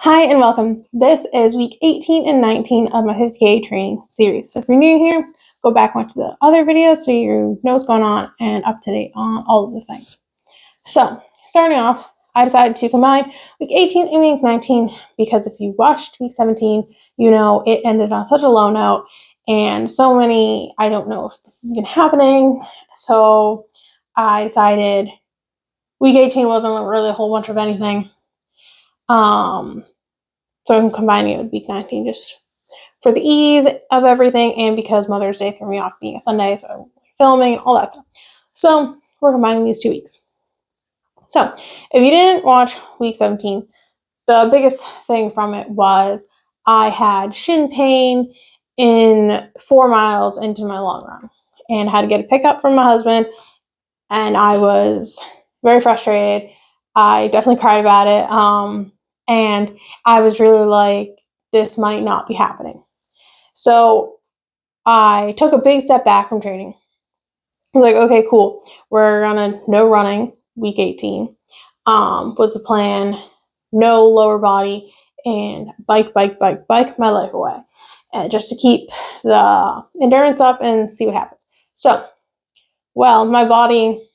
Hi and welcome. This is week 18 and 19 of my 50K training series. So if you're new here, go back and watch the other videos so you know what's going on and up to date on all of the things. So starting off, I decided to combine week 18 and week 19 because if you watched week 17, you know it ended on such a low note and so many, I don't know if this is even happening. So I decided week 18 wasn't really a whole bunch of anything. So I'm combining it with week 19 just for the ease of everything and because Mother's Day threw me off being a Sunday, so I'm filming and all that stuff. So we're combining these 2 weeks. So if you didn't watch week 17, the biggest thing from it was I had shin pain in 4 miles into my long run and had to get a pickup from my husband, and I was very frustrated. I definitely cried about it. And I was really like, this might not be happening. So I took a big step back from training. I was like, okay, cool. We're gonna no running week 18. Was the plan. No lower body and bike my life away. Just to keep the endurance up and see what happens. So, well, my body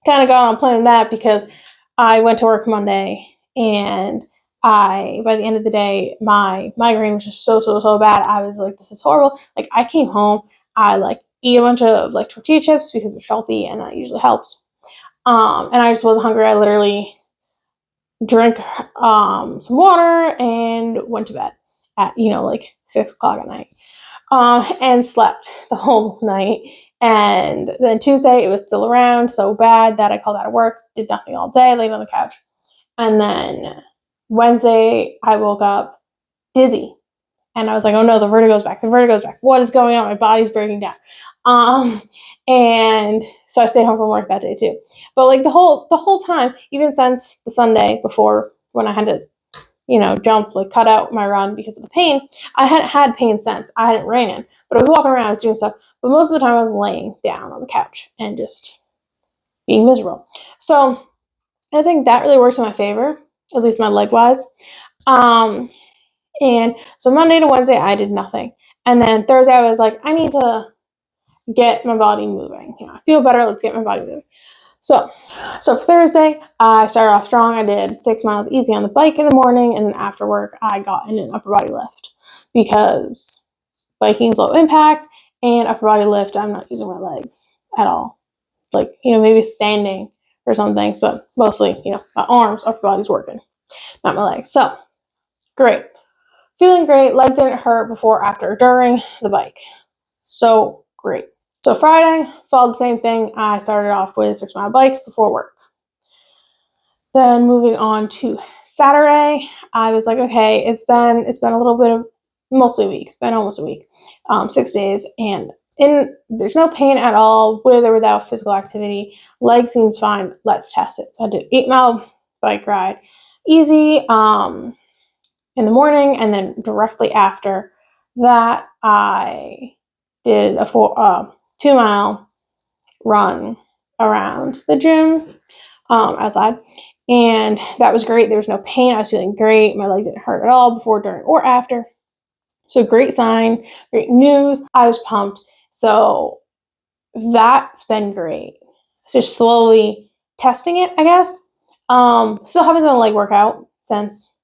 kind of got on plan of that because I went to work Monday and by the end of the day, my migraine was just so bad. I was like, this is horrible. Like, I came home, I eat a bunch of tortilla chips because they're salty and that usually helps. And I just wasn't hungry. I literally drank some water and went to bed at 6 o'clock at night. And slept the whole night. And then Tuesday, it was still around so bad that I called out of work, did nothing all day, laid on the couch. And then Wednesday, I woke up dizzy. And I was like, oh no, the vertigo's back. What is going on? My body's breaking down. And so I stayed home from work that day too. But the whole time, even since the Sunday before when I had to jump, cut out my run because of the pain. I hadn't had pain since. I hadn't ran, but I was walking around, I was doing stuff. But most of the time I was laying down on the couch and just being miserable. So I think that really works in my favor, at least my leg wise. And so Monday to Wednesday, I did nothing. And then Thursday, I was like, I need to get my body moving. I feel better. Let's get my body moving. So for Thursday, I started off strong. I did 6 miles easy on the bike in the morning, and then after work, I got in an upper body lift because biking's low impact, and upper body lift, I'm not using my legs at all. Maybe standing or some things, but mostly, my arms, upper body's working, not my legs. So, great. Feeling great. Leg didn't hurt before, after, during the bike. So, great. So Friday, followed the same thing. I started off with a 6 mile bike before work. Then moving on to Saturday, I was like, okay, it's been a little bit of mostly a week. It's been almost a week, 6 days, and there's no pain at all with or without physical activity. Leg seems fine. Let's test it. So I did 8 mile bike ride, easy, in the morning, and then directly after that, I did a 2 mile run around the gym outside. And that was great. There was no pain. I was feeling great. My leg didn't hurt at all before, during, or after. So great sign, great news. I was pumped. So that's been great. Just slowly testing it, I guess. Still haven't done a leg workout since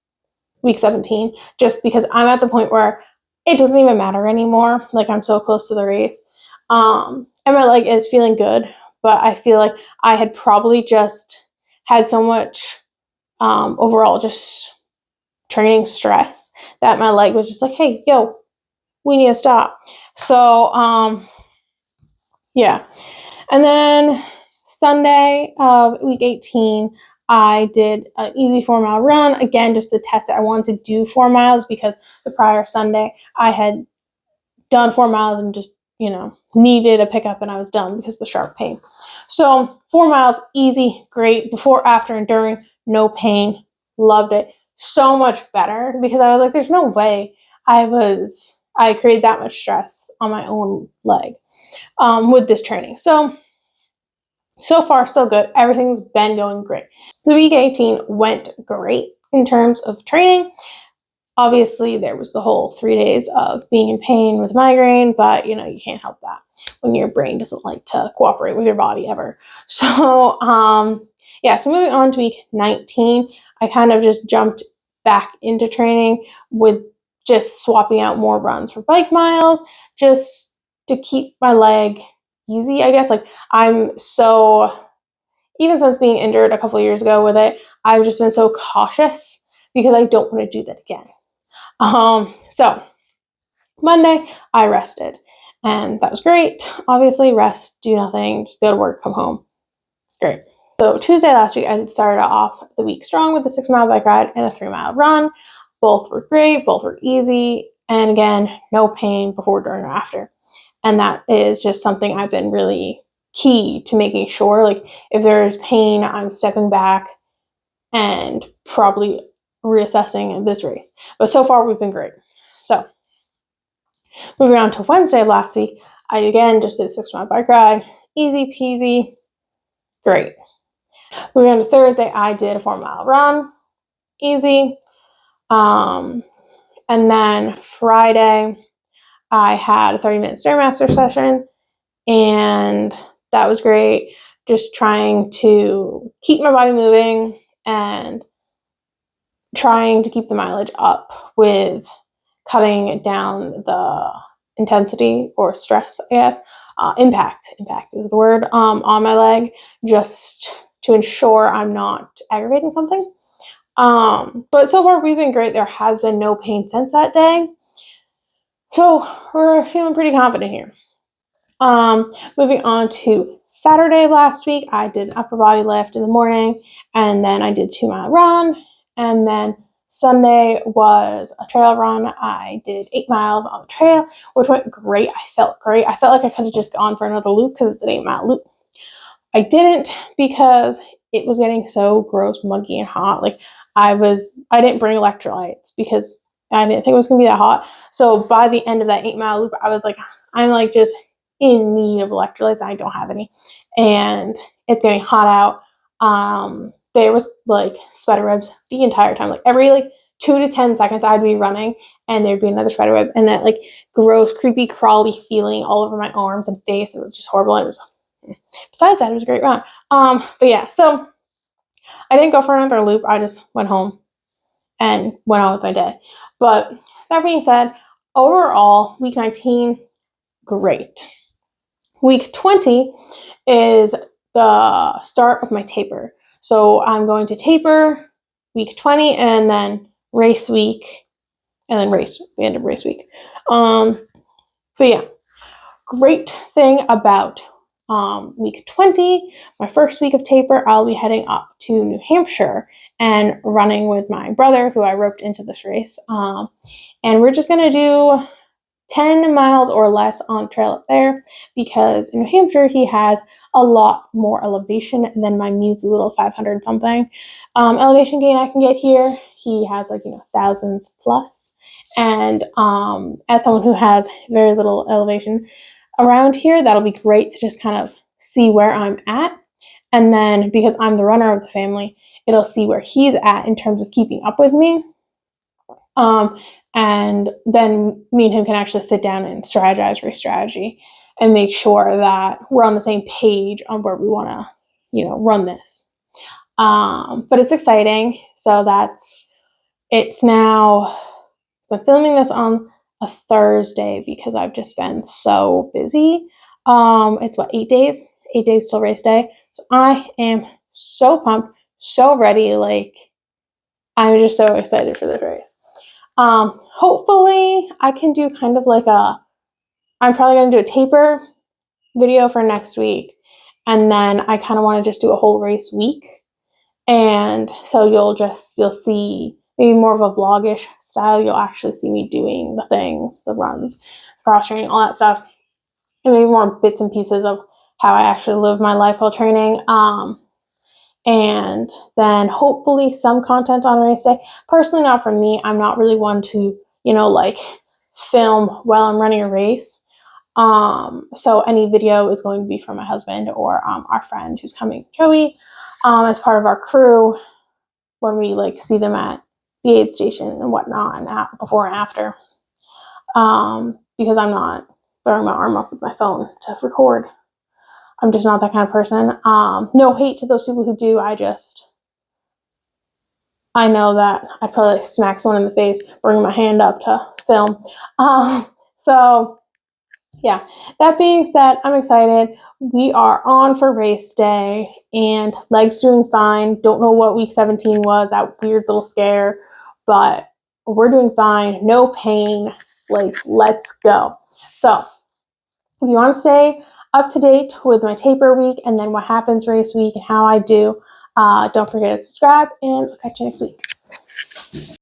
week 17, just because I'm at the point where it doesn't even matter anymore. I'm so close to the race. And my leg is feeling good, but I feel like I had probably just had so much overall just training stress that my leg was just like, hey, yo, we need to stop. So, yeah. And then Sunday of week 18, I did an easy 4 mile run, again, just to test it. I wanted to do 4 miles because the prior Sunday I had done 4 miles and just, needed a pickup and I was done because of the sharp pain. So 4 miles, easy, great. Before, after, and during, no pain. Loved it. So much better because I was like, there's no way I created that much stress on my own leg with this training. So far, so good. Everything's been going great. The week 18 went great. in terms of training. Obviously, there was the whole 3 days of being in pain with migraine, but you can't help that when your brain doesn't like to cooperate with your body ever. So, so moving on to week 19, I kind of just jumped back into training with just swapping out more runs for bike miles, just to keep my leg easy, I guess. Like, even since being injured a couple of years ago with it, I've just been so cautious because I don't want to do that again. So Monday I rested, and that was great. Obviously, rest, do nothing, just go to work, come home. Great. So Tuesday last week, I started off the week strong with a 6-mile bike ride and a 3-mile run. Both were great, both were easy, and again, no pain before, during, or after. And that is just something I've been really key to making sure, like, if there's pain, I'm stepping back and probably reassessing this race. But so far, we've been great. So moving on to Wednesday of last week, I again just did a 6-mile bike ride. Easy peasy. Great. Moving on to Thursday, I did a 4-mile run. Easy. And then Friday, I had a 30-minute Stairmaster session, and that was great. Just trying to keep my body moving and trying to keep the mileage up with cutting down the intensity or stress, I guess. Impact is the word, on my leg, just to ensure I'm not aggravating something. But so far we've been great. There has been no pain since that day. So we're feeling pretty confident here. Moving on to Saturday of last week, I did an upper body lift in the morning, and then I did 2-mile run, and then Sunday was a trail run. I did 8 miles on the trail, which went great. I felt great. I felt like I could have just gone for another loop because it's an 8-mile loop. I didn't because it was getting so gross, muggy, and hot. Like, I didn't bring electrolytes because I didn't think it was gonna be that hot. So by the end of that 8-mile loop, I was like, I'm like just in need of electrolytes. I don't have any, and it's getting hot out. There was like spider webs the entire time. Like, every 2 to 10 seconds, I'd be running, and there'd be another spider web, and that like gross, creepy, crawly feeling all over my arms and face. It was just horrible. Besides that, it was a great run. But yeah, so I didn't go for another loop. I just went home and went on with my day. But that being said, overall, week 19, great. Week 20 is the start of my taper. So I'm going to taper week 20 and then race week, and then the end of race week. But yeah, great thing about week 20, my first week of taper, I'll be heading up to New Hampshire and running with my brother, who I roped into this race. And we're just going to do 10 miles or less on trail up there, because in New Hampshire, he has a lot more elevation than my measly little 500 something elevation gain I can get here. He has thousands plus. And as someone who has very little elevation around here, that'll be great to just kind of see where I'm at. And then because I'm the runner of the family, it'll see where he's at in terms of keeping up with me. And then me and him can actually sit down and strategize race strategy and make sure that we're on the same page on where we want to, run this. But it's exciting. So it's now, so I'm filming this on a Thursday because I've just been so busy. It's 8 days? 8 days till race day. So I am so pumped, so ready. Like, I'm just so excited for this race. Hopefully I can do kind of I'm probably going to do a taper video for next week. And then I kind of want to just do a whole race week. And so you'll see maybe more of a vlogish style. You'll actually see me doing the things, the runs, cross training, all that stuff. And maybe more bits and pieces of how I actually live my life while training. And then hopefully some content on race day. Personally, not for me. I'm not really one to, film while I'm running a race. So any video is going to be from my husband or our friend who's coming, Joey, as part of our crew when we see them at the aid station and whatnot, and before and after, because I'm not throwing my arm up with my phone to record. I'm just not that kind of person. No hate to those people who do. I know that I'd probably smack someone in the face, bring my hand up to film. So yeah, that being said, I'm excited. We are on for race day, and legs doing fine. Don't know what week 17 was, that weird little scare, but we're doing fine. No pain. Like, let's go. So if you want to stay up to date with my taper week and then what happens race week and how I do, don't forget to subscribe, and I'll catch you next week.